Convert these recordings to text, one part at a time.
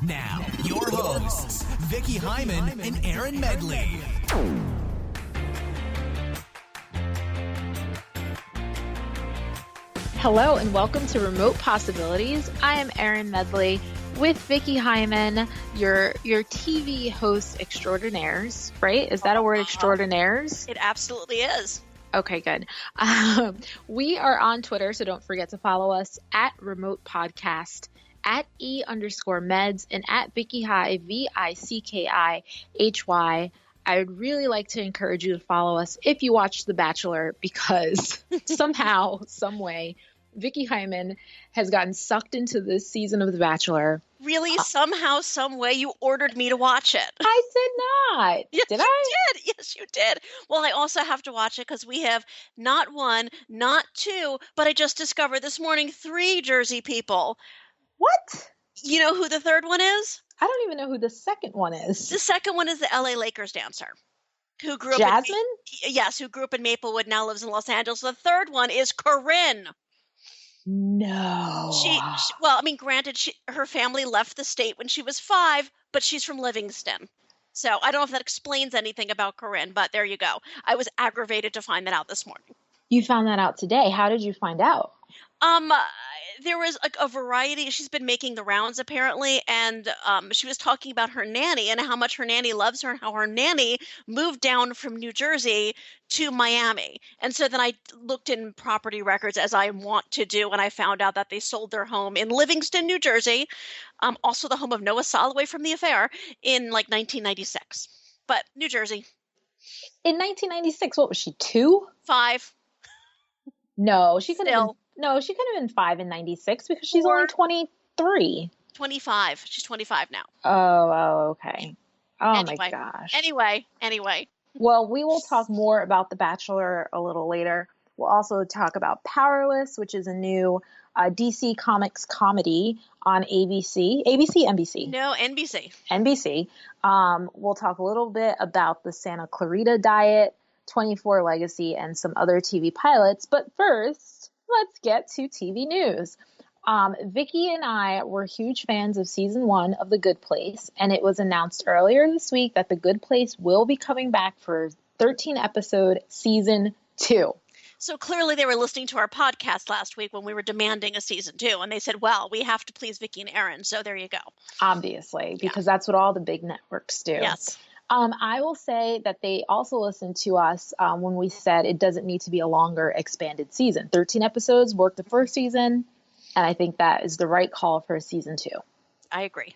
Now, your hosts, Vicki Hyman and Erin Medley. Hello and welcome to Remote Possibilities. I am Erin Medley with Vicki Hyman, your TV host extraordinaires, right? Is that a word, extraordinaires? It absolutely is. Okay, good. We are on Twitter, so don't forget to follow us at Remote Podcast, at @E_meds, and at Vicki Hy, VICKIHY. I would really like to encourage you to follow us if you watch The Bachelor, because somehow, some way, Vicki Hyman has gotten sucked into this season of The Bachelor. Really, somehow, some way, you ordered me to watch it. I did not. Yes, Did you I? did. Yes, you did. Well, I also have to watch it because we have not one, not two, but I just discovered this morning 3 Jersey people. What? You know who the third one is? I don't even know who the second one is. The second one is the LA Lakers dancer who grew up Jasmine? who grew up in Maplewood, now lives in Los Angeles. The third one is Corinne. No. Well, I mean, granted, her family left the state when she was 5, but she's from Livingston. So I don't know if that explains anything about Corinne, but there you go. I was aggravated to find that out this morning. You found that out today. How did you find out? There was a variety. She's been making the rounds apparently, and she was talking about her nanny and how much her nanny loves her and how her nanny moved down from New Jersey to Miami. And so then I looked in property records, as I want to do, and I found out that they sold their home in Livingston, New Jersey, also the home of Noah Soloway from The Affair, in like 1996. But New Jersey. In 1996, what was she, 2? 5. No, she could have been 5 in 96 because she's only 23. 25. She's 25 now. Oh, okay. Oh Anyway. my gosh. Anyway. Well, we will talk more about The Bachelor a little later. We'll also talk about Powerless, which is a new DC Comics comedy on ABC. NBC? No, NBC. NBC. We'll talk a little bit about the Santa Clarita Diet, 24 Legacy, and some other TV pilots. But first, let's get to TV news. Vicki and I were huge fans of season 1 of The Good Place, and it was announced earlier this week that The Good Place will be coming back for 13-episode season 2. So clearly they were listening to our podcast last week when we were demanding a season 2, and they said, well, we have to please Vicki and Erin, so there you go. Obviously, because that's what all the big networks do. Yes. I will say that they also listened to us when we said it doesn't need to be a longer expanded season. 13 episodes worked the first season, and I think that is the right call for a season 2. I agree.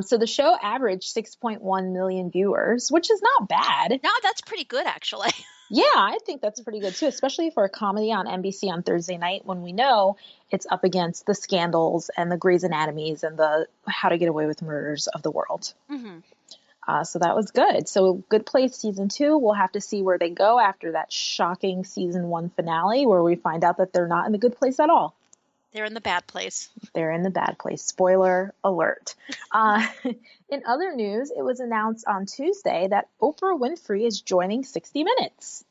So the show averaged 6.1 million viewers, which is not bad. No, that's pretty good, actually. Yeah, I think that's pretty good too, especially for a comedy on NBC on Thursday night when we know it's up against the Scandals and the Grey's Anatomies and the How to Get Away with Murders of the world. Mm-hmm. So that was good. So Good Place season 2, we'll have to see where they go after that shocking season 1 finale where we find out that they're not in the good place at all. They're in the bad place. They're in the bad place. Spoiler alert. In other news, it was announced on Tuesday that Oprah Winfrey is joining 60 Minutes.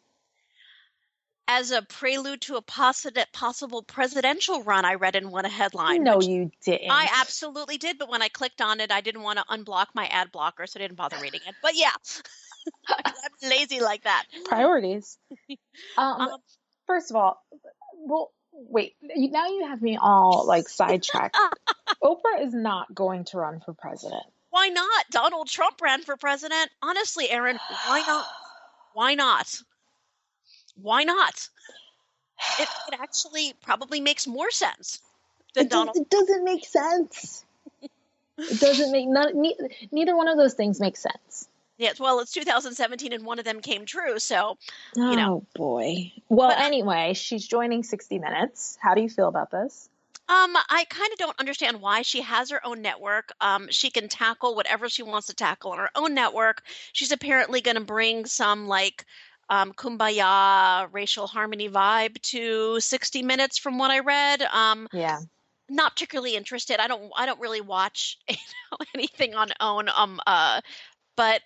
As a prelude to a possible presidential run, I read in one headline. No, you didn't. I absolutely did, but when I clicked on it, I didn't want to unblock my ad blocker, so I didn't bother reading it. But yeah, I'm lazy like that. Priorities. First of all, well, wait, now you have me all like sidetracked. Oprah is not going to run for president. Why not? Donald Trump ran for president. Honestly, Erin, why not? Why not? Why not? It actually probably makes more sense than Donald. It doesn't make sense. It doesn't make neither one of those things makes sense. Yes, well, it's 2017 and one of them came true, so you know. Oh boy. Well, anyway, she's joining 60 Minutes. How do you feel about this? I kind of don't understand why. She has her own network. She can tackle whatever she wants to tackle on her own network. She's apparently going to bring some like kumbaya racial harmony vibe to 60 Minutes from what I read. Yeah. Not particularly interested. I don't really watch anything on OWN. But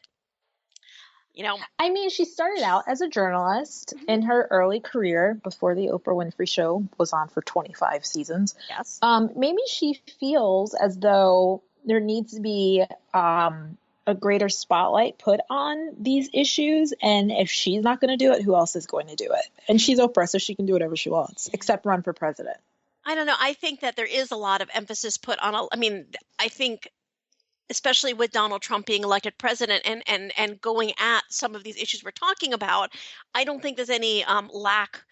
I mean, she started out as a journalist in her early career before the Oprah Winfrey Show was on for 25 seasons. Yes. Maybe she feels as though there needs to be a greater spotlight put on these issues. And if she's not going to do it, who else is going to do it? And she's Oprah, so she can do whatever she wants, except run for president. I don't know. I think that there is a lot of emphasis put on, I mean, I think especially with Donald Trump being elected president and going at some of these issues we're talking about, I don't think there's any lack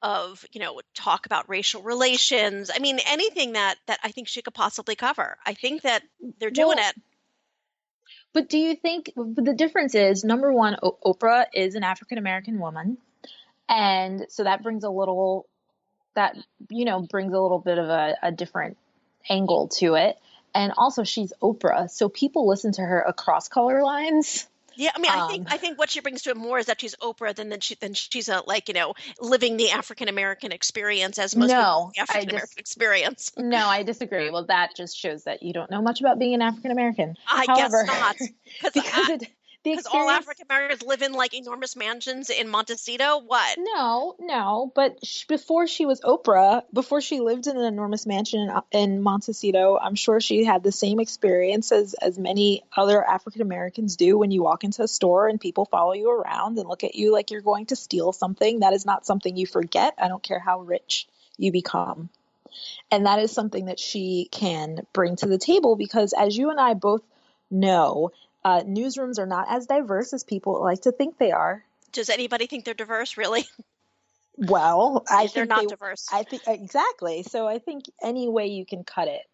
of, talk about racial relations. I mean, anything that I think she could possibly cover. I think that they're doing it. But do you think the difference is, number one, Oprah is an African-American woman. And so that brings a little bit of a different angle to it. And also she's Oprah, so people listen to her across color lines. Yeah, I mean, I think what she brings to it more is that she's Oprah than she's a living the African American experience as most people the African American experience. No, I disagree. Well, that just shows that you don't know much about being an African American. I guess not, because all African Americans live in enormous mansions in Montecito. What? No, but before she was Oprah, before she lived in an enormous mansion in Montecito, I'm sure she had the same experience as many other African Americans do when you walk into a store and people follow you around and look at you like you're going to steal something. That is not something you forget. I don't care how rich you become. And that is something that she can bring to the table because, as you and I both know, newsrooms are not as diverse as people like to think they are. Does anybody think they're diverse, really? Well, I think they're not diverse. I think exactly. So I think any way you can cut it,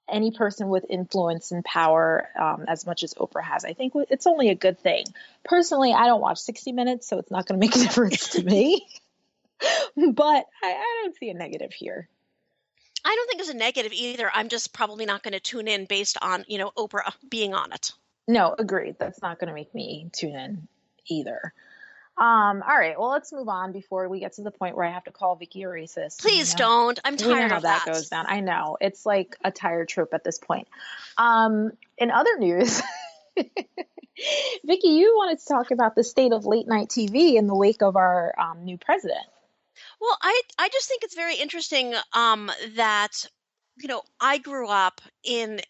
any person with influence and power, as much as Oprah has, I think it's only a good thing. Personally, I don't watch 60 Minutes, so it's not going to make a difference to me. But I don't see a negative here. I don't think it's a negative either. I'm just probably not going to tune in based on, Oprah being on it. No, agreed. That's not going to make me tune in either. All right. Well, let's move on before we get to the point where I have to call Vicki a racist. Please don't. I'm tired of that. Goes down. I know. It's like a tired trope at this point. In other news, Vicki, you wanted to talk about the state of late night TV in the wake of our new president. Well, I just think it's very interesting that, I grew up in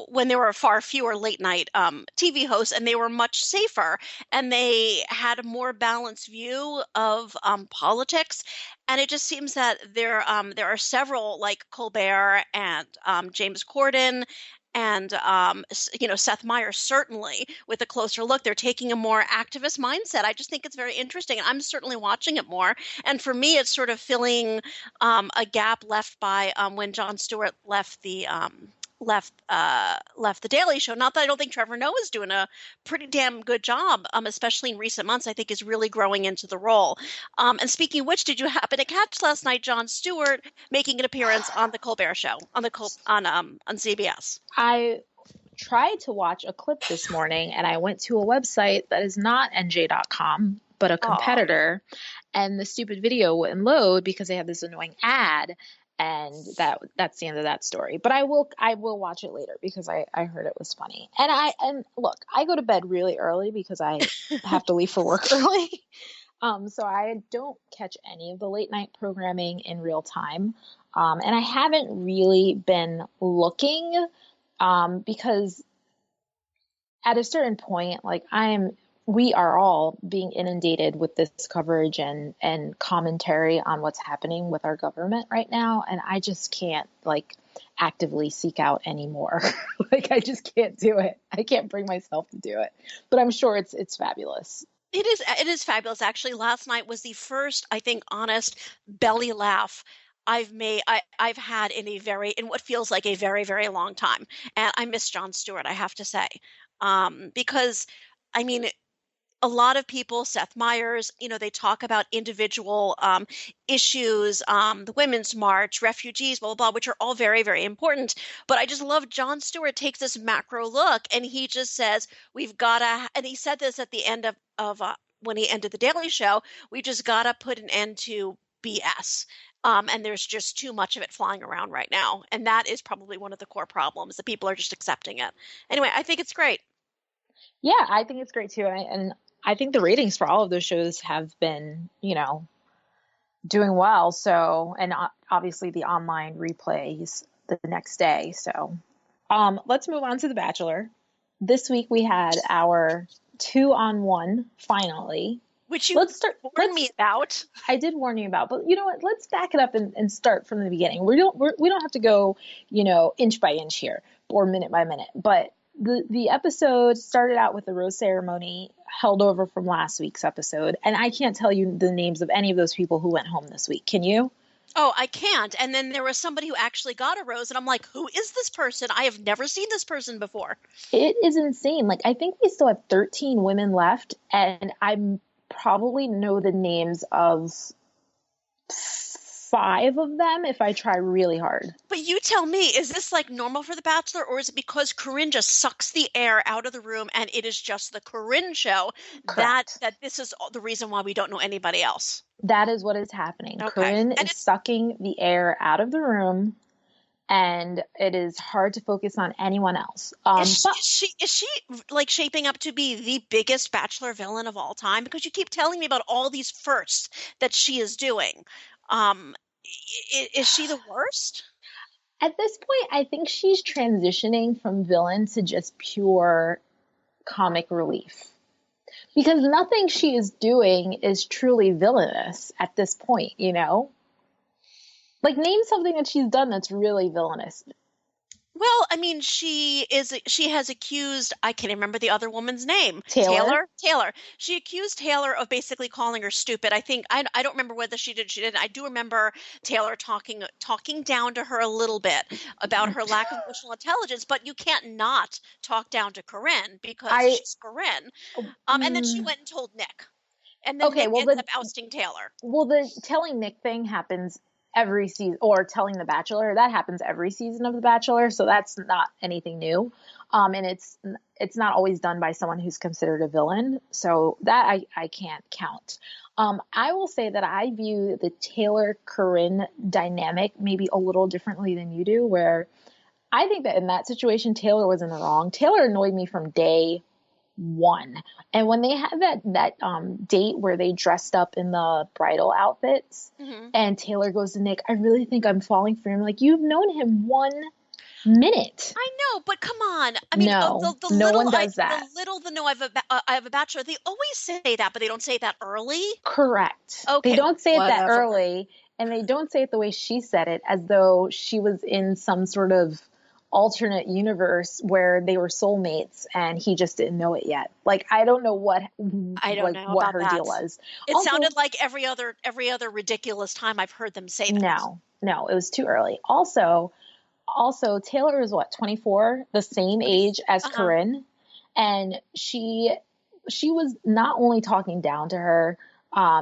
when there were far fewer late night TV hosts and they were much safer and they had a more balanced view of politics. And it just seems that there are several like Colbert and James Corden and, Seth Meyers, certainly with a closer look, they're taking a more activist mindset. I just think it's very interesting. I'm certainly watching it more. And for me, it's sort of filling a gap left by when Jon Stewart left the Daily Show. Not that I don't think Trevor Noah is doing a pretty damn good job, especially in recent months. I think is really growing into the role. And speaking of which, did you happen to catch last night Jon Stewart making an appearance on the Colbert Show on CBS? I tried to watch a clip this morning, and I went to a website that is not NJ.com, but a competitor, and the stupid video wouldn't load because they had this annoying ad. And that's the end of that story. But I will watch it later because I heard it was funny. And look, I go to bed really early because I have to leave for work early. So I don't catch any of the late night programming in real time. And I haven't really been looking because at a certain point, we are all being inundated with this coverage and commentary on what's happening with our government right now. And I just can't actively seek out anymore. I just can't do it. I can't bring myself to do it, but I'm sure it's fabulous. It is fabulous. Actually, last night was the first, I think, honest belly laugh I've had in what feels like a very, very long time. And I miss Jon Stewart, I have to say, because I mean, a lot of people, Seth Meyers, they talk about individual issues, the Women's March, refugees, blah, blah, blah, which are all very, very important. But I just love Jon Stewart takes this macro look and he just says, we've got to, and he said this at the end of when he ended the Daily Show, we just got to put an end to BS. And there's just too much of it flying around right now. And that is probably one of the core problems, that people are just accepting it. Anyway, I think it's great. Yeah, I think it's great too. And I think the ratings for all of those shows have been, doing well. So, and obviously the online replays the next day. So Let's move on to The Bachelor. This week we had our 2-on-1 finally. Which you warned me about. I did warn you about, but you know what? Let's back it up and start from the beginning. We don't have to go, inch by inch here or minute by minute. But the episode started out with the rose ceremony held over from last week's episode, and I can't tell you the names of any of those people who went home this week. Can you? Oh, I can't. And then there was somebody who actually got a rose, and I'm like, who is this person? I have never seen this person before. It is insane. Like, I think we still have 13 women left, and I probably know the names of 5 of them if I try really hard. But you tell me, is this like normal for The Bachelor, or is it because Corinne just sucks the air out of the room and it is just the Corinne show that this is the reason why we don't know anybody else? That is what is happening. Okay. Corinne is sucking the air out of the room, and it is hard to focus on anyone else. Is she like shaping up to be the biggest Bachelor villain of all time? Because you keep telling me about all these firsts that she is doing. Is she the worst? At this point, I think she's transitioning from villain to just pure comic relief. Because nothing she is doing is truly villainous at this point, Like, name something that she's done that's really villainous. Well, I mean, she has accused, I can't remember the other woman's name. Taylor. She accused Taylor of basically calling her stupid. I think, I don't remember whether she didn't. I do remember Taylor talking down to her a little bit about her lack of emotional intelligence, but you can't not talk down to Corinne because she's Corinne. And then she went and told Nick. And then Nick ended up ousting Taylor. Well, the telling Nick thing happens every season, or telling The Bachelor, that happens every season of The Bachelor, so that's not anything new. And it's not always done by someone who's considered a villain, so that I can't count. I will say that I view the Taylor-Corinne dynamic maybe a little differently than you do, where I think that in that situation, Taylor was in the wrong. Taylor annoyed me from day one. And when they had that date where they dressed up in the bridal outfits, and Taylor goes to Nick, I really think I'm falling for him. Like, you've known him 1 minute. I know, but come on. I mean, no one does that. The little the know I have a bachelor, they always say that, but they don't say that early. Correct. Okay. They don't say it that early, and they don't say it the way she said it, as though she was in some sort of alternate universe where they were soulmates and he just didn't know it yet. Like, I don't know what her deal was. It also sounded like every other ridiculous time I've heard them say that. No, it was too early. Also Taylor is 24, the same age as Corinne, and she was not only talking down to her,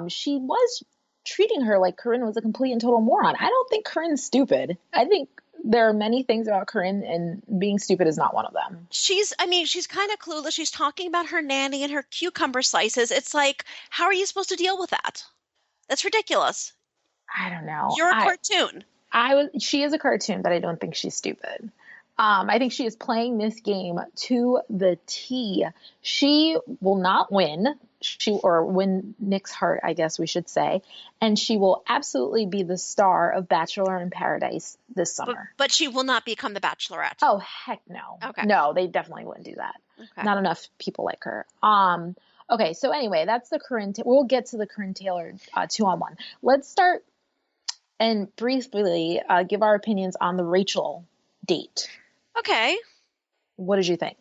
she was treating her like Corinne was a complete and total moron. I don't think Corinne's stupid. I think there are many things about Corinne, and being stupid is not one of them. She's kind of clueless. She's talking about her nanny and her cucumber slices. It's like, how are you supposed to deal with that? That's ridiculous. I don't know. You're a cartoon. She is a cartoon, but I don't think she's stupid. I think she is playing this game to the T. She will not win. Or win Nick's heart, I guess we should say. And she will absolutely be the star of Bachelor in Paradise this summer. But she will not become the Bachelorette. Oh, heck no. Okay. No, they definitely wouldn't do that. Okay. Not enough people like her. Okay, so anyway, that's the Corinne. We'll get to the Corinne Taylor 2-on-1. Let's start and briefly give our opinions on the Rachel date. Okay. What did you think?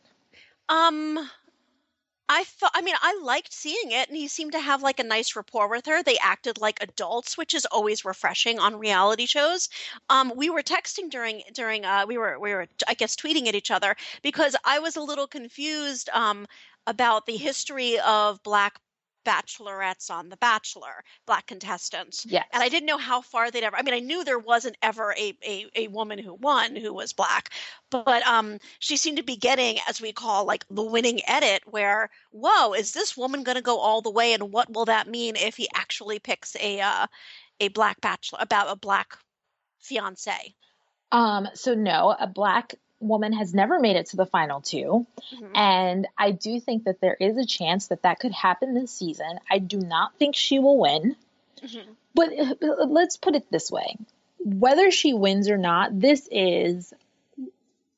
I liked seeing it, and he seemed to have like a nice rapport with her. They acted like adults, which is always refreshing on reality shows. We were texting during we were I guess tweeting at each other because I was a little confused about the history of Black bachelorettes on The Bachelor, Black contestants. Yes. And I didn't know how far they'd ever, I mean, I knew there wasn't ever a woman who won who was Black, but she seemed to be getting, as we call, like the winning edit where, whoa, is this woman going to go all the way? And what will that mean if he actually picks a Black bachelor, about a Black fiance? So no, a Black woman has never made it to the final 2. Mm-hmm. And I do think that there is a chance that could happen this season. I do not think she will win. Mm-hmm. But let's put it this way. Whether she wins or not, this is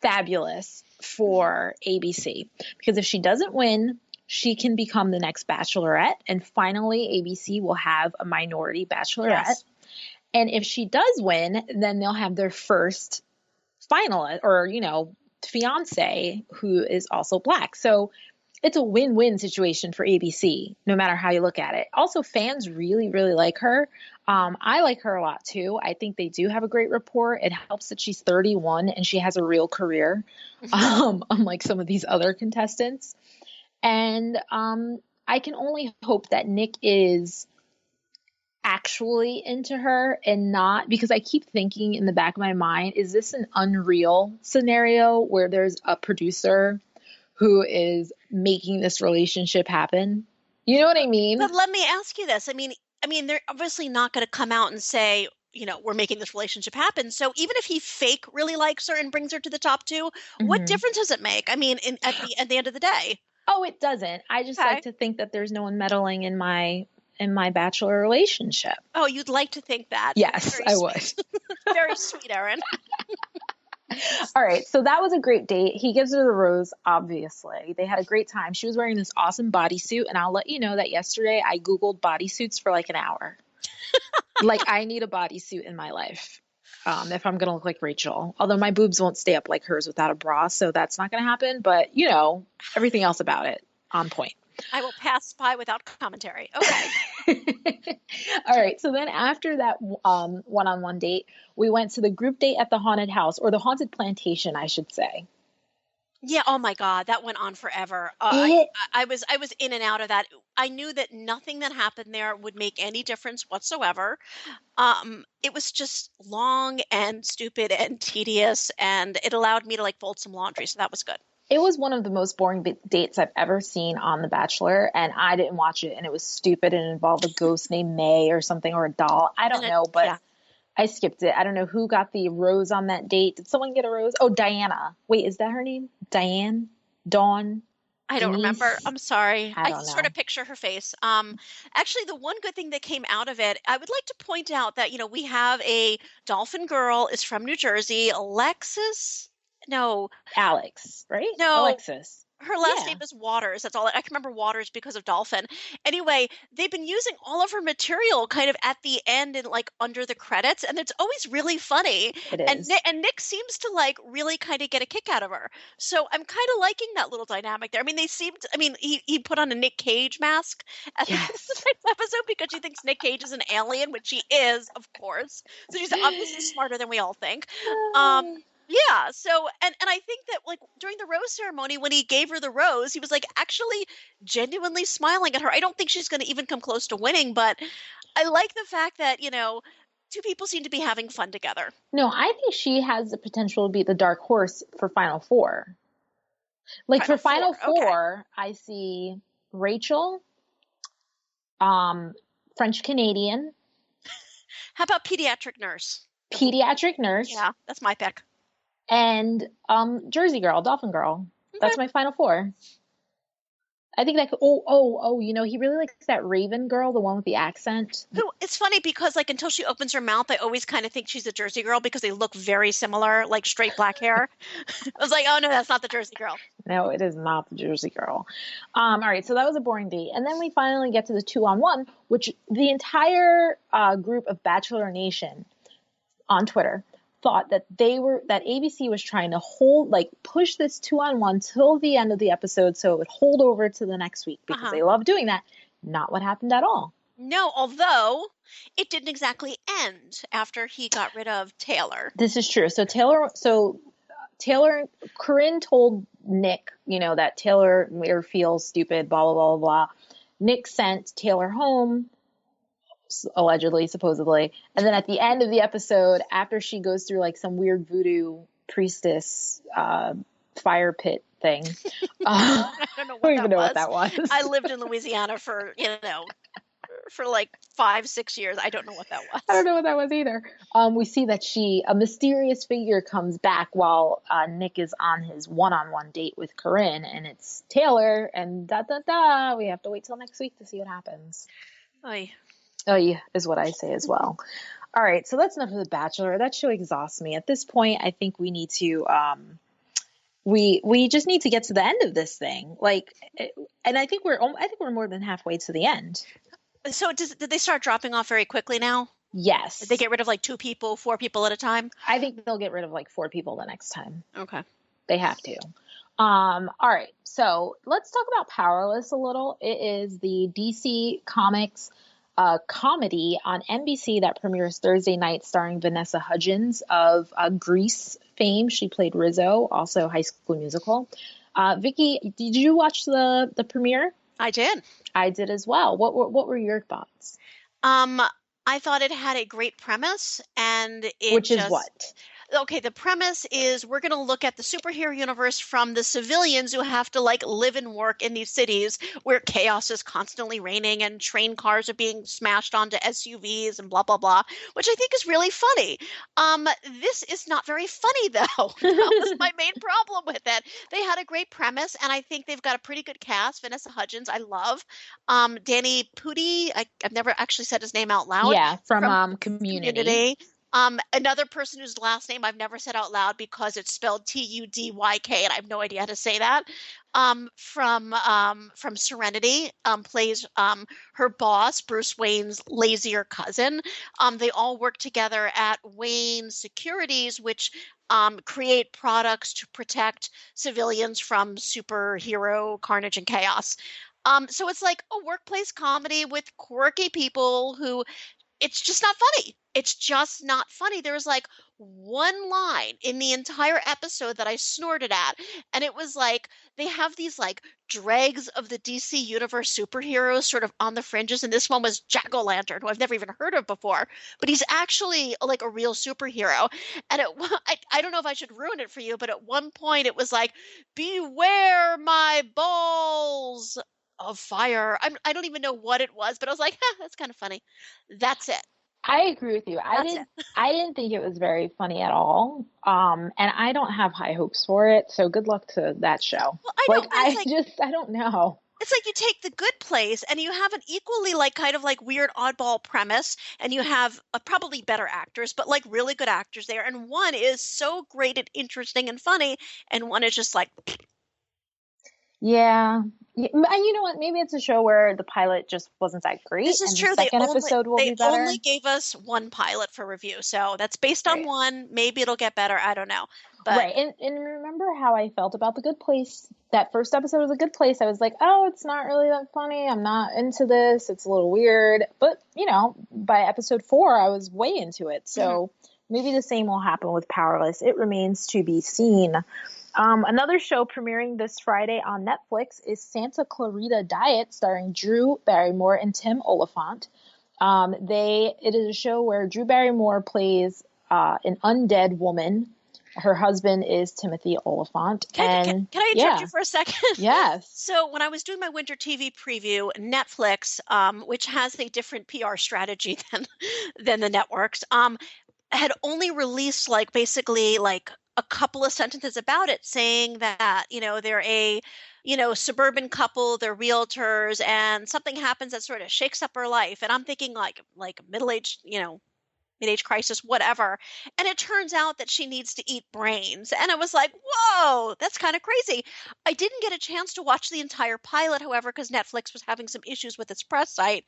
fabulous for ABC because if she doesn't win, she can become the next Bachelorette, and finally ABC will have a minority Bachelorette. Yes. And if she does win, then they'll have their first finalist or, fiance who is also Black. So it's a win-win situation for ABC, no matter how you look at it. Also, fans really, really like her. I like her a lot too. I think they do have a great rapport. It helps that she's 31 and she has a real career, unlike some of these other contestants. And I can only hope that Nick is actually into her and not, because I keep thinking in the back of my mind, is this an Unreal scenario where there's a producer who is making this relationship happen? You know what I mean? But let me ask you this. I mean, they're obviously not going to come out and say, we're making this relationship happen. So even if he fake really likes her and brings her to the top two, what difference does it make? I mean, at the end of the day. Oh, it doesn't. I just like to think that there's no one meddling in my Bachelor relationship. Oh, you'd like to think that. Yes, I would. Very sweet, Erin. All right, so that was a great date. He gives her the rose, obviously. They had a great time. She was wearing this awesome bodysuit, and I'll let you know that yesterday I Googled bodysuits for like an hour. Like, I need a bodysuit in my life if I'm going to look like Rachel. Although my boobs won't stay up like hers without a bra, so that's not going to happen. But, everything else about it, on point. I will pass by without commentary. Okay. All right. So then after that one-on-one date, we went to the group date at the haunted house, or the haunted plantation, I should say. Yeah. Oh my God, that went on forever. I was in and out of that. I knew that nothing that happened there would make any difference whatsoever. It was just long and stupid and tedious, and it allowed me to fold some laundry, so that was good. It was one of the most boring dates I've ever seen on The Bachelor, and I didn't watch it, and it was stupid and involved a ghost named May or something, or a doll. I don't know, but yeah. I skipped it. I don't know who got the rose on that date. Did someone get a rose? Oh, Diana. Wait, is that her name? Diane? Dawn? I don't remember. I'm sorry. I don't know. Sort of picture her face. Actually, the one good thing that came out of it, I would like to point out that, we have a dolphin girl is from New Jersey. Alex, right? No. Alexis. Her last name is Waters. That's all. I can remember Waters because of Dolphin. Anyway, they've been using all of her material kind of at the end and under the credits, and it's always really funny. It is. And Nick seems to really kind of get a kick out of her. So I'm kind of liking that little dynamic there. I mean, he put on a Nick Cage mask at the end of the next episode because she thinks Nick Cage is an alien, which she is, of course. So she's obviously smarter than we all think. Yeah. So, and I think that during the rose ceremony, when he gave her the rose, he was actually genuinely smiling at her. I don't think she's going to even come close to winning, but I like the fact that, two people seem to be having fun together. No, I think she has the potential to be the dark horse for Final Four. Final Four, I see Rachel, French Canadian. How about pediatric nurse? Pediatric nurse. Yeah, that's my pick. And Jersey girl, Dolphin girl. Okay. That's my Final Four. I think that could, he really likes that Raven girl, the one with the accent. It's funny because until she opens her mouth, I always kind of think she's a Jersey girl because they look very similar, straight black hair. I was like, oh no, that's not the Jersey girl. No, it is not the Jersey girl. All right, so that was a boring date. And then we finally get to the 2-on-1, which the entire group of Bachelor Nation on Twitter thought that ABC was trying to push this 2-on-1 till the end of the episode so it would hold over to the next week because they love doing that. Not what happened at all. No, although it didn't exactly end after he got rid of Taylor. This is true. So Corinne told Nick, that Taylor made her feel stupid, blah, blah, blah, blah. Nick sent Taylor home, allegedly, supposedly. And then at the end of the episode, after she goes through some weird voodoo priestess fire pit thing. I don't even know what that was. I lived in Louisiana for 5-6 years. I don't know what that was. I don't know what that was either. We see that a mysterious figure comes back while Nick is on his one-on-one date with Corinne, and it's Taylor, and we have to wait till next week to see what happens. Oy. Oh, yeah, is what I say as well. All right, so that's enough of The Bachelor. That show exhausts me. At this point, I think we need to we just need to get to the end of this thing. Like, and I think we're more than halfway to the end. So did they start dropping off very quickly now? Yes. Did they get rid of like 2 people, 4 people at a time? I think they'll get rid of like 4 people the next time. Okay. They have to. All right. So let's talk about Powerless a little. It is the DC Comics comedy on NBC that premieres Thursday night, starring Vanessa Hudgens of Grease fame. She played Rizzo, also High School Musical. Vicki, did you watch the premiere? I did. I did as well. What were your thoughts? I thought it had a great premise, and Which is what? Okay, the premise is we're going to look at the superhero universe from the civilians who have to like live and work in these cities where chaos is constantly reigning and train cars are being smashed onto SUVs and blah blah blah, which I think is really funny. This is not very funny though. That was my main problem with it. They had a great premise, and I think they've got a pretty good cast. Vanessa Hudgens, I love. Danny Pudi, I've never actually said his name out loud. Yeah, from Community. Another person whose last name I've never said out loud because it's spelled Tudyk, and I have no idea how to say that. From Serenity, plays her boss, Bruce Wayne's lazier cousin. They all work together at Wayne Securities, which create products to protect civilians from superhero carnage and chaos. So it's like a workplace comedy with quirky people who it's just not funny. It's just not funny. There was like one line in the entire episode that I snorted at, and it was like they have these like dregs of the DC Universe superheroes sort of on the fringes, and this one was Jack-O-Lantern, who I've never even heard of before, but he's actually like a real superhero. And I don't know if I should ruin it for you, but at one point it was like, "Beware my balls of fire." I don't even know what it was, but I was like, that's kind of funny. That's it. I agree with you. I didn't think it was very funny at all. And I don't have high hopes for it. So good luck to that show. Well, I don't know. It's like you take The Good Place and you have an equally like kind of like weird oddball premise, and you have probably better actors, but like really good actors there. And one is so great and interesting and funny, and one is just like, yeah. And you know what? Maybe it's a show where the pilot just wasn't that great. This is and true. The second episode will be better. They only gave us one pilot for review, so that's based on one. Maybe it'll get better. I don't know. But right. And remember how I felt about The Good Place? That first episode was A Good Place. I was like, oh, it's not really that funny. I'm not into this. It's a little weird. But, you know, by episode 4, I was way into it. So maybe the same will happen with Powerless. It remains to be seen. Another show premiering this Friday on Netflix is Santa Clarita Diet, starring Drew Barrymore and Tim Oliphant. It is a show where Drew Barrymore plays an undead woman. Her husband is Timothy Oliphant. Can I interrupt you for a second? Yes. So when I was doing my winter TV preview, Netflix, which has a different PR strategy than the networks, had only released like basically like a couple of sentences about it, saying that, you know, they're a, you know, suburban couple, they're realtors, and something happens that sort of shakes up her life. And I'm thinking like middle-aged, you know, mid-age crisis, whatever. And it turns out that she needs to eat brains. And I was like, whoa, that's kind of crazy. I didn't get a chance to watch the entire pilot, however, because Netflix was having some issues with its press site.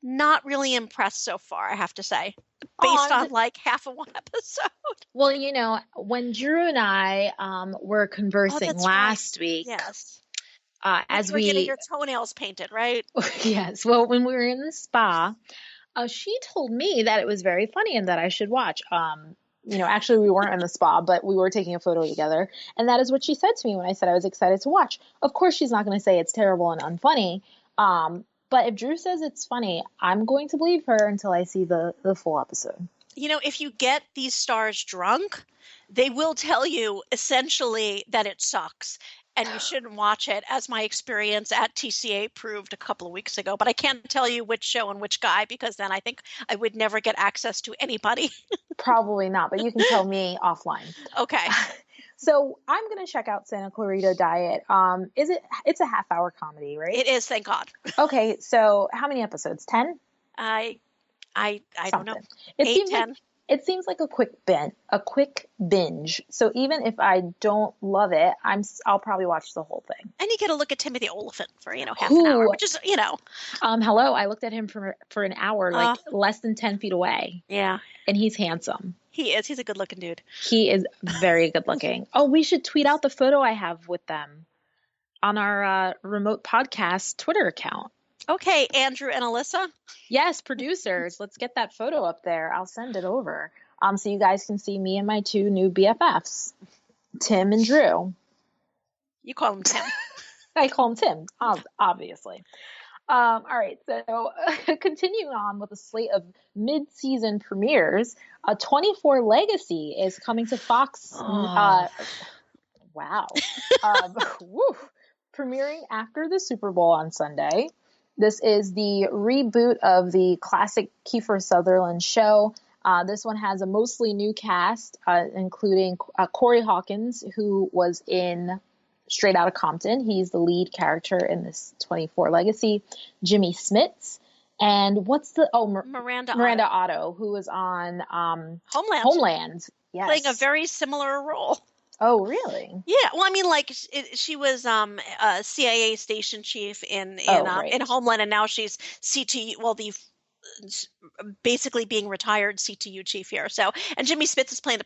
Not really impressed so far, I have to say, based on like half of one episode. Well, you know, when Drew and I were conversing last week, yes, as you were getting your toenails painted, right? Yes. Well, when we were in the spa, she told me that it was very funny and that I should watch. You know, actually, we weren't in the spa, but we were taking a photo together, and that is what she said to me when I said I was excited to watch. Of course, she's not going to say it's terrible and unfunny. But if Drew says it's funny, I'm going to believe her until I see the full episode. You know, if you get these stars drunk, they will tell you essentially that it sucks and you shouldn't watch it, as my experience at TCA proved a couple of weeks ago. But I can't tell you which show and which guy, because then I think I would never get access to anybody. Probably not, but you can tell me offline. Okay. So I'm going to check out Santa Clarita Diet. It's a half-hour comedy, right? It is, thank God. Okay, so how many episodes? 10? I don't know. It 8, seems 10. Like, it seems like a quick binge. So even if I don't love it, I'll probably watch the whole thing. And you get a look at Timothy Olyphant for, half an hour, Who, which is, hello, I looked at him for an hour, like uh, less than 10 feet away, yeah, and he's handsome. he is. He's a good looking dude. He is very good looking. Oh, we should tweet out the photo I have with them on our remote podcast Twitter account. Okay, Andrew and Alyssa. Yes, producers, let's get that photo up there. I'll send it over. So you guys can see me and my two new BFFs, Tim and Drew. You call him Tim. I call him Tim, obviously. All right, so continuing on with a slate of mid-season premieres, 24 Legacy is coming to Fox. Wow. Premiering after the Super Bowl on Sunday. This is the reboot of the classic Kiefer Sutherland show. This one has a mostly new cast, including Corey Hawkins, who was in Straight Outta Compton. He's the lead character in this 24 Legacy. Jimmy Smits. And Miranda Otto, who was on Homeland. Yes. Playing a very similar role. Oh, really? Yeah. Well, I mean, she was a CIA station chief in Homeland, and now she's CTU. Well, basically being retired CTU chief here. So, and Jimmy Smits is playing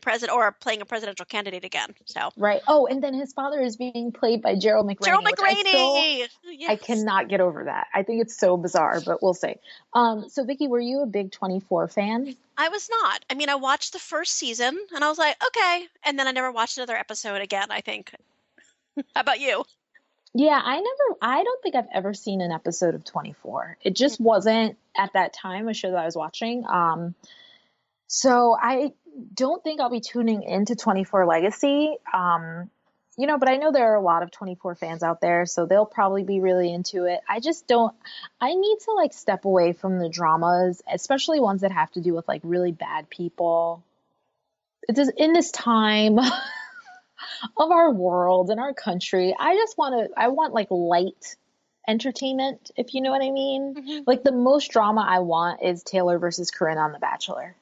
playing a presidential candidate again. So, right. Oh, and then his father is being played by Gerald McRaney. Gerald McRaney. Yes. I cannot get over that. I think it's so bizarre, but we'll see. So Vicki, were you a big 24 fan? I was not. I mean, I watched the first season and I was like, okay. And then I never watched another episode again, I think. How about you? Yeah, I don't think I've ever seen an episode of 24. It just wasn't at that time a show that I was watching. So I don't think I'll be tuning into 24 Legacy. But I know there are a lot of 24 fans out there, so they'll probably be really into it. I need to step away from the dramas, especially ones that have to do with really bad people. It's just in this time of our world and our country, I want light entertainment, if you know what I mean. Mm-hmm. The most drama I want is Taylor versus Corinne on The Bachelor.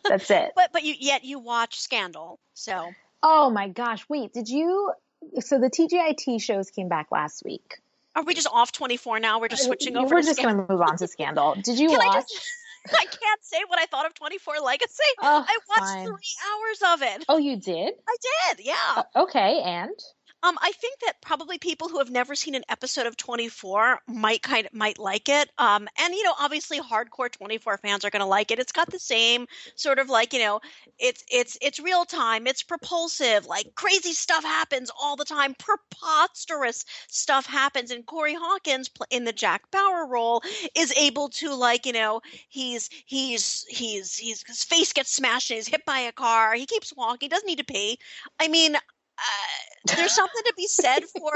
That's it. But you watch Scandal, so. Oh my gosh, wait, so the TGIT shows came back last week. Are we just off 24 now? We're just switching over We're just going to move on to Scandal. Did you watch? I can't say what I thought of 24 Legacy. Oh, I watched 3 hours of it. Oh, you did? I did, yeah. Okay, and? I think that probably people who have never seen an episode of 24 might like it. And obviously hardcore 24 fans are going to like it. It's got the same sort of it's real time, it's propulsive, crazy stuff happens all the time, preposterous stuff happens, and Corey Hawkins in the Jack Bauer role is able to his face gets smashed and he's hit by a car. He keeps walking, doesn't need to pee. I mean, there's something to be said for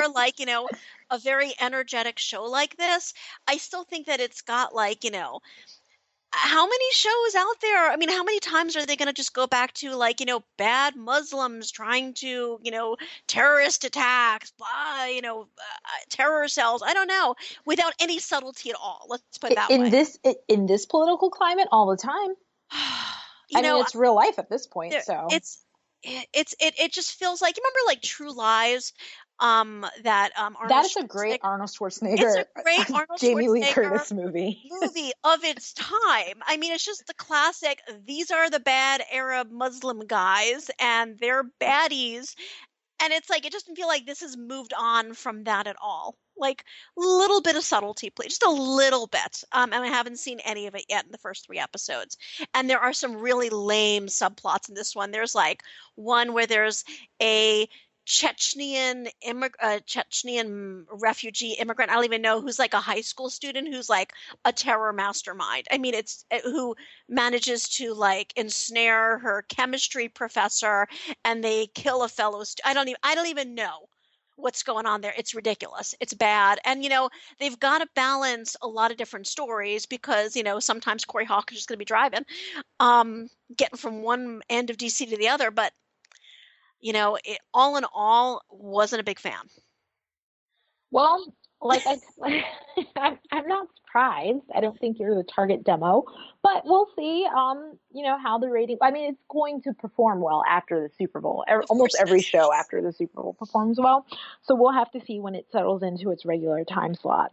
a very energetic show like this. I still think that it's got how many shows out there? I mean, how many times are they going to just go back to bad Muslims trying to terrorist attacks, terror cells? I don't know, without any subtlety at all. Let's put it that way. In this political climate, all the time. It's real life at this point. So it just feels like, you remember True Lies, that is a great Arnold Schwarzenegger, it's a great Arnold Jamie Lee Curtis movie of its time. I mean, it's just the classic, these are the bad Arab Muslim guys and they're baddies, and it's it doesn't feel like this has moved on from that at all. A little bit of subtlety, please, just a little bit. And I haven't seen any of it yet in the first 3 episodes. And there are some really lame subplots in this one. There's one where there's a Chechnyan refugee immigrant, I don't even know, who's a high school student who's a terror mastermind. I mean, it's who manages to ensnare her chemistry professor, and they kill a fellow I don't even know what's going on there. It's ridiculous. It's bad. And, they've got to balance a lot of different stories because, sometimes Corey Hawkins is going to be driving, getting from one end of DC to the other. But, all in all, wasn't a big fan. Well, like I'm not surprised. I don't think you're the target demo, but we'll see. How the rating. I mean, it's going to perform well after the Super Bowl. Of Almost course it every is. show after the Super Bowl performs well. So we'll have to see when it settles into its regular time slot,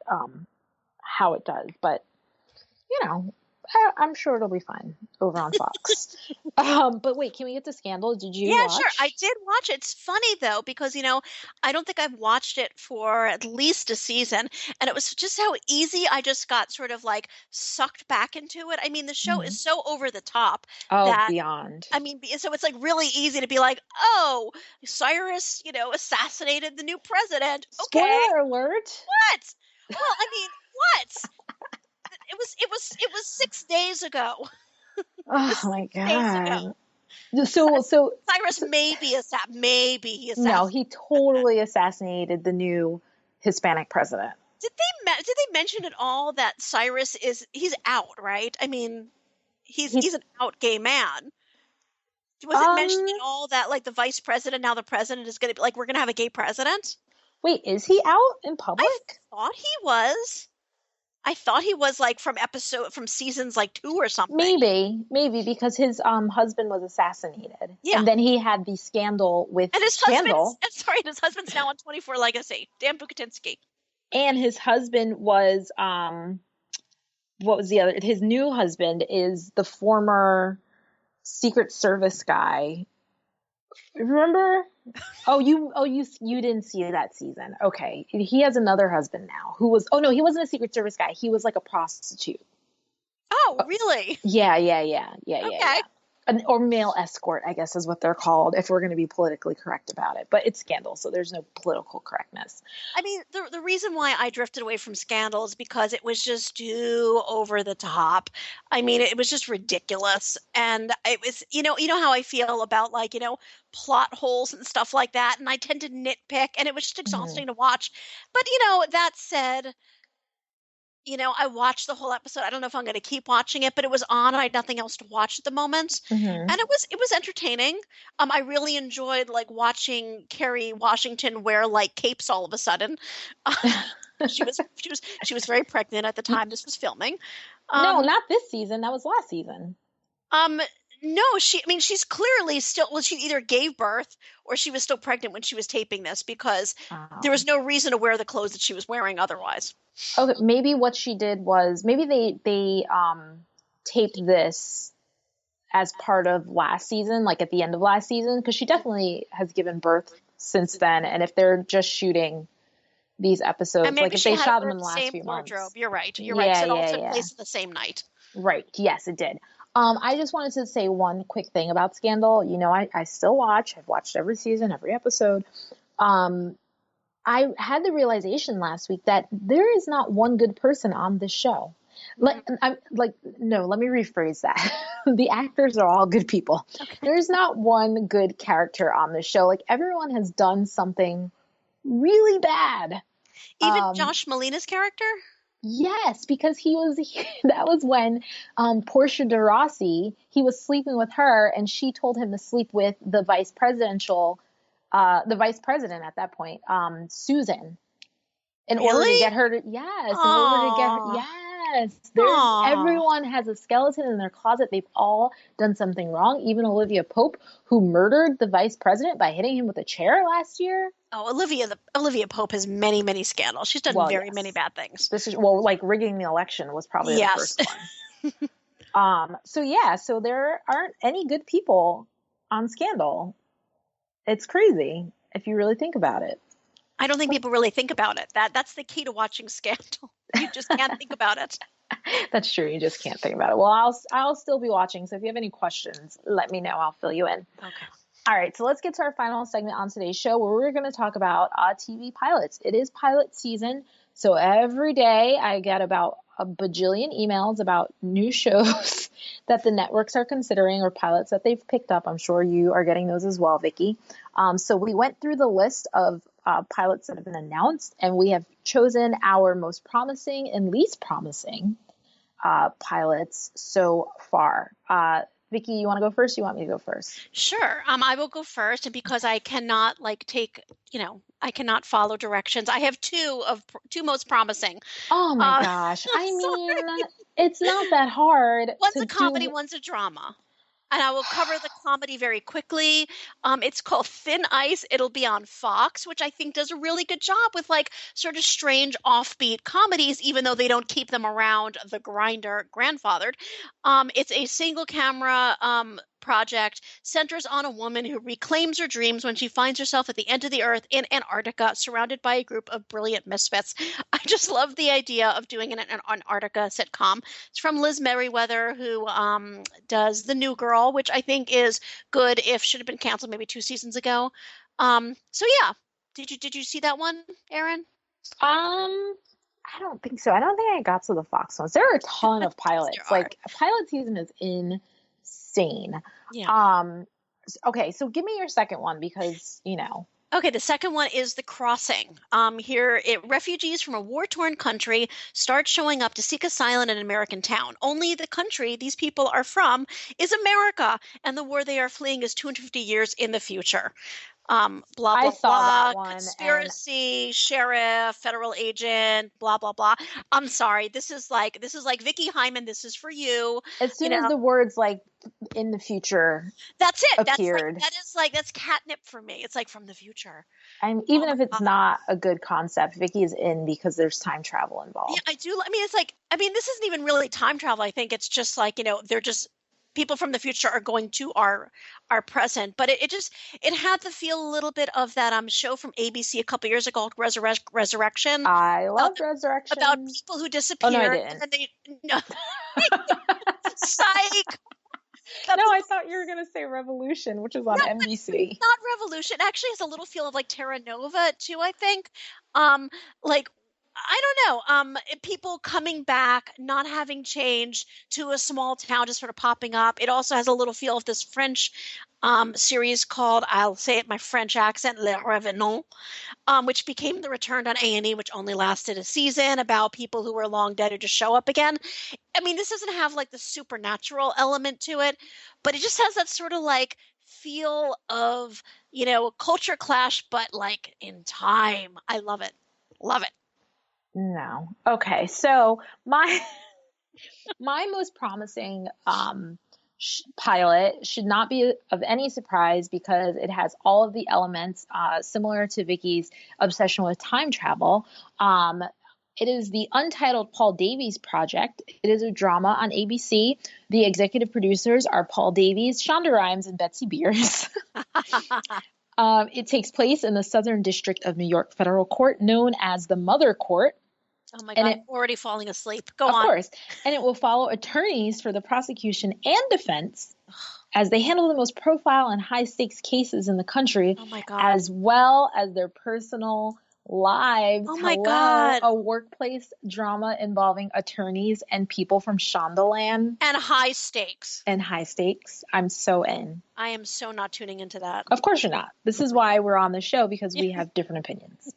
how it does. But I'm sure it'll be fine over on Fox. But wait, can we get to Scandal? Did you Yeah, sure. I watch? did watch it. It's funny though, because I don't think I've watched it for at least a season, and it was just how easy I just got sort of like sucked back into it. I mean, the show is Mhm. so over the top Oh, that beyond. I mean, so it's like really easy to be like, "Oh, Cyrus, assassinated the new president." Okay. Spoiler alert. What? Well, I mean, what? It was 6 days ago. It Oh was my 6 days ago. God. Cyrus So maybe he no, assassinated he the president. totally assassinated the new Hispanic president. Did they mention at all that Cyrus he's out, right? I mean, He, he's an out gay man. Was it mentioned um, at all that like the vice president, now the president, is going to be like, we're going to have a gay president? wait, is he out in I public? thought he was. I thought he was like from seasons like 2 or something. Maybe because his husband was assassinated, Yeah. and then he had the scandal with And his husband's Scandal, his husband's now on 24 Legacy. Dan Bukatinsky. and his husband was what was the other? His new husband is the former Secret Service guy. Remember? You didn't see that season. Okay. He has another husband now who was, oh no, he wasn't a Secret Service guy. He was like a prostitute. Oh, really? Yeah. Okay. Or male escort, I guess is what they're called if we're going to be politically correct about it. But it's Scandal, so there's no political correctness. I mean, the reason why I drifted away from Scandal is because it was just too over the top. I mean, it was just ridiculous, and it was, you know how I feel about like, plot holes and stuff like that, and I tend to nitpick, and it was just Hmm. exhausting to watch. But that said, I watched the whole episode. I don't know if I'm going to keep watching it, but it was on. I had nothing else to watch at the moment, Hmm. and it was entertaining. I really enjoyed like watching Kerry Washington wear like capes all of a sudden. She was very pregnant at the time this was filming. No, Um, not this season. That was last season. um, no, I mean, she's clearly still. Well, she either gave birth or she was still pregnant when she was taping this because there Oh. was no reason to wear the clothes that she was wearing otherwise. Okay, maybe what she did was maybe they taped this as part of last season, like at the end of last season, because she definitely has given birth since then. And if they're just shooting these And episodes, like maybe if she they had to shot them wear in the the last same few wardrobe. months. You're right. You're right. Because Yeah, it all yeah, took yeah. place the same night. Right. Yes, it did. I just wanted to say one quick thing about Scandal. I still watch. I've watched every season, every episode. Um, I had the realization last week that there is not one good person on this show. No, let me rephrase that. The actors are all good people. Okay. There's not one good character on this show. Like everyone has done something really bad. Even Um, Josh Malina's character? yes, because that was when Portia de Rossi, he was sleeping with her and she told him to sleep with the vice president at that point, Susan, in order to Really? get her to, yes, in order to get her, Aw. yes, Aw. everyone has a skeleton in their closet. They've all done something wrong. Even Olivia Pope, who murdered the vice president by hitting him with a chair last year. Oh, Olivia Pope has many, many scandals. She's done Well, very many yes, bad things. like rigging the election was probably the Yes. first one. So yeah, so there aren't any good people on Scandal. It's crazy if you really think about it. I don't think people really think about it. That's the key to watching Scandal. You just can't think about it. That's true. You just can't think about it. Well, I'll still be watching. So if you have any questions, let me know. I'll fill you in. Okay. All right. So let's get to our final segment on today's show where we're going to talk about TV pilots. It is pilot season. So every day I get about a bajillion emails about new shows that the networks are considering or pilots that they've picked up. I'm sure you are getting those as well, Vicki. So we went through the list of pilots that have been announced, and we have chosen our most promising and least promising pilots so far. Vicki, you want to go first? You want me to go first? Sure. I will go first, and because I cannot I cannot follow directions. I have two most promising. Oh my Uh, gosh. I sorry. mean, it's not that hard One's to a comedy, do. one's a drama. And I will cover the comedy very quickly. It's called Thin Ice. It'll be on Fox, which I think does a really good job with like sort of strange offbeat comedies, even though they don't keep them around the grinder grandfathered. It's a single camera project, centers on a woman who reclaims her dreams when she finds herself at the end of the earth in Antarctica, surrounded by a group of brilliant misfits. I just love the idea of doing an Antarctica sitcom. It's from Liz Merriweather, who does The New Girl, which I think is good if should have been canceled maybe 2 seasons ago. So yeah, did you see that one, Erin? I don't think so. I don't think I got to the Fox ones. There are a ton of pilots. There are. Like a pilot season is insane. Yeah. Okay, so give me your second one because, Okay, the second one is The Crossing. Refugees from a war-torn country start showing up to seek asylum in an American town. Only the country these people are from is America, and the war they are fleeing is 250 years in the future. Blah blah I saw blah, that one, conspiracy, sheriff, federal agent, blah blah blah. I'm sorry, this is like Vicki Hyman. This is for you. As soon as the words like in the future, that's it. appeared. That's catnip for me. It's like from the future. And even if it's not a good concept, Vicki is in because there's time travel involved. Yeah, I do. I mean, this isn't even really time travel. I think it's just like they're just people from the future are going to our present, but it had the feel a little bit of that show from ABC a couple years ago called Resurrection. I loved Resurrection. About people who disappear. Oh, no, I didn't. And then psych. No, I thought you were going to say Revolution, which is on NBC. Not Revolution. It actually has a little feel of like Terra Nova too, I think. I don't know. People coming back, not having changed to a small town, just sort of popping up. It also has a little feel of this French series called, I'll say it in my French accent, Les Revenants, which became The Return on A&E, which only lasted a season, about people who were long dead who just show up again. I mean, this doesn't have like the supernatural element to it, but it just has that sort of like feel of, a culture clash, but like in time. I love it. Love it. No. Okay. So my most promising pilot should not be of any surprise because it has all of the elements similar to Vicki's obsession with time travel. It is the Untitled Paul Davies Project. It is a drama on ABC. The executive producers are Paul Davies, Shonda Rhimes, and Betsy Beers. It takes place in the Southern District of New York Federal Court, known as the Mother Court. Oh my God, I'm already falling asleep. Go on. Of course. And it will follow attorneys for the prosecution and defense as they handle the most profile and high-stakes cases in the country. Oh my God. As well as their personal lives. Oh my God. A workplace drama involving attorneys and people from Shondaland. And high stakes. I'm so in. I am so not tuning into that. Of course you're not. This is why we're on the show, because we have different opinions.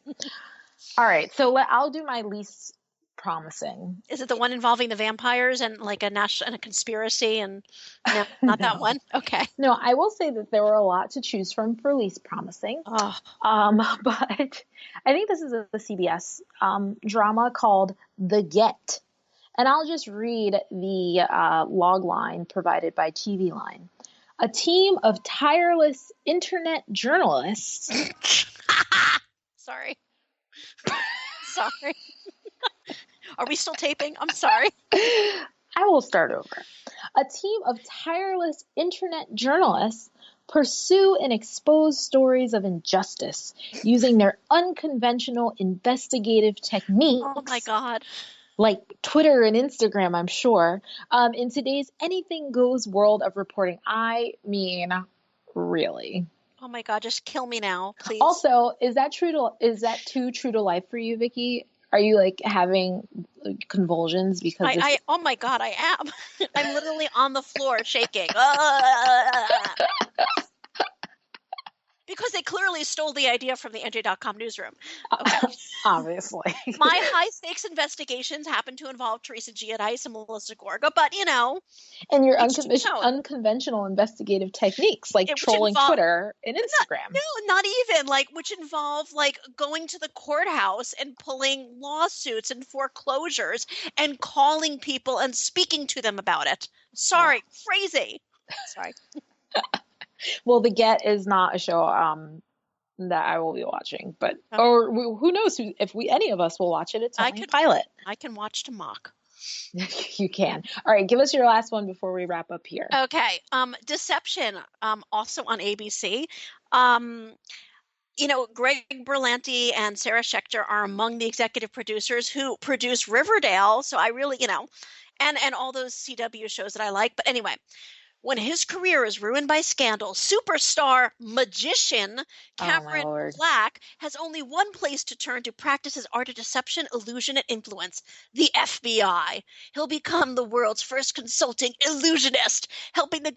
All right, so I'll do my least promising. Is it the one involving the vampires and like a conspiracy and no, not that one? Okay. No, I will say that there were a lot to choose from for least promising. Oh. But I think this is a CBS drama called The Get. And I'll just read the log line provided by TV Line. A team of tireless internet journalists. Sorry. Sorry. Are we still taping? I'm sorry. I will start over. A team of tireless internet journalists pursue and expose stories of injustice using their unconventional investigative techniques. Oh my God. Like Twitter and Instagram, I'm sure, in today's anything goes world of reporting. I mean, really. Oh my God, just kill me now, please. Also, is that too true to life for you, Vicki? Are you like having convulsions because oh my God, I am. I'm literally on the floor shaking. Because they clearly stole the idea from the NJ.com newsroom. Okay. Obviously. My high-stakes investigations happen to involve Teresa Giudice and Melissa Gorga, but, And your each to his own. unconventional investigative techniques, like Which trolling Twitter and Instagram. Not even, which involve, going to the courthouse and pulling lawsuits and foreclosures and calling people and speaking to them about it. Sorry, crazy. Sorry. Well, The Get is not a show that I will be watching, but or who knows if any of us will watch it. It's only a pilot. I can watch to mock. You can. All right, give us your last one before we wrap up here. Okay. Deception, also on ABC. Greg Berlanti and Sarah Schechter are among the executive producers who produce Riverdale. So I really, and all those CW shows that I like. But anyway, when his career is ruined by scandal, superstar magician Cameron Black has only one place to turn to practice his art of deception, illusion, and influence: the FBI. He'll become the world's first consulting illusionist, helping the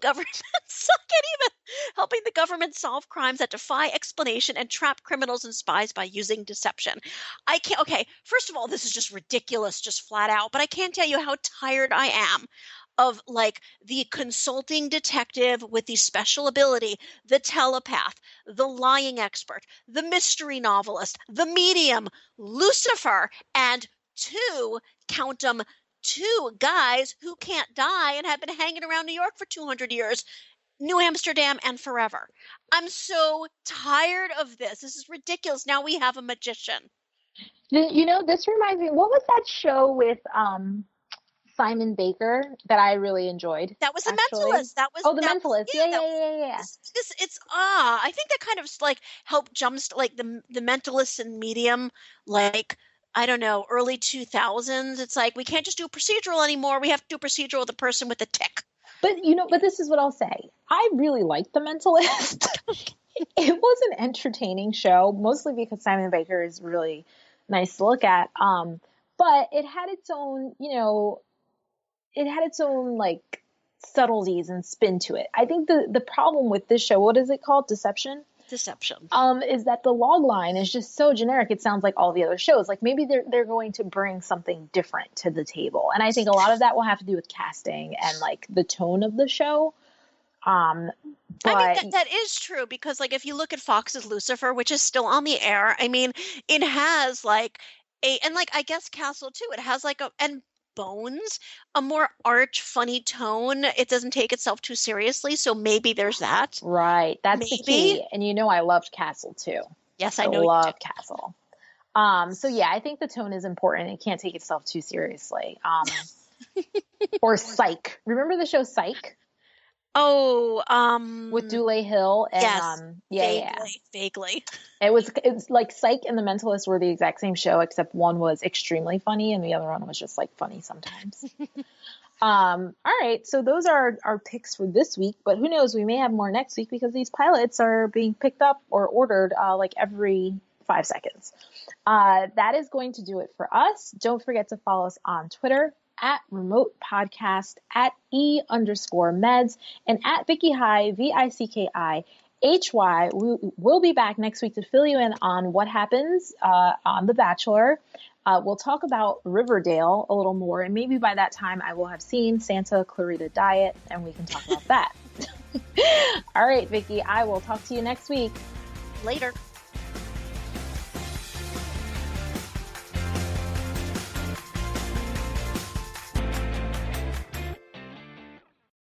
government solve crimes that defy explanation and trap criminals and spies by using deception. Okay, first of all, this is just ridiculous, just flat out, but I can't tell you how tired I am of the consulting detective with the special ability, the telepath, the lying expert, the mystery novelist, the medium, Lucifer, and count them, two guys who can't die and have been hanging around New York for 200 years, New Amsterdam, and forever. I'm so tired of this. This is ridiculous. Now we have a magician. This reminds me, what was that show with Simon Baker that I really enjoyed? That was The Mentalist. The Mentalist. Yeah. I think that kind of helped jumpstart the Mentalist and Medium, I don't know, early 2000s. It's we can't just do procedural anymore. We have to do procedural with the person with the tick. But this is what I'll say. I really liked The Mentalist. It was an entertaining show, mostly because Simon Baker is really nice to look at. But it had its own, subtleties and spin to it. I think the problem with this show, what is it called? Deception, is that the log line is just so generic. It sounds like all the other shows. Maybe they're going to bring something different to the table. And I think a lot of that will have to do with casting and the tone of the show. But I mean, that is true, because if you look at Fox's Lucifer, which is still on the air, I mean, it has I guess Castle too, it has and Bones, a more arch, funny tone. It doesn't take itself too seriously, so maybe there's that. Right, that's the key. And I loved Castle too. Yes, I know. Love Castle. So yeah, I think the tone is important. It can't take itself too seriously. Or Psych. Remember the show Psych? Oh, with Dule Hill and yes, vaguely. It's like Psych and The Mentalist were the exact same show, except one was extremely funny and the other one was just funny sometimes. All right, so those are our picks for this week, but who knows, we may have more next week because these pilots are being picked up or ordered every 5 seconds. That is going to do it for us. Don't forget to follow us on Twitter at Remote Podcast, at @E_meds, and at Vicki Hy, VICKIHY. We will be back next week to fill you in on what happens on The Bachelor. We'll talk about Riverdale a little more, and maybe by that time I will have seen Santa Clarita Diet, and we can talk about that. All right, Vicki, I will talk to you next week. Later.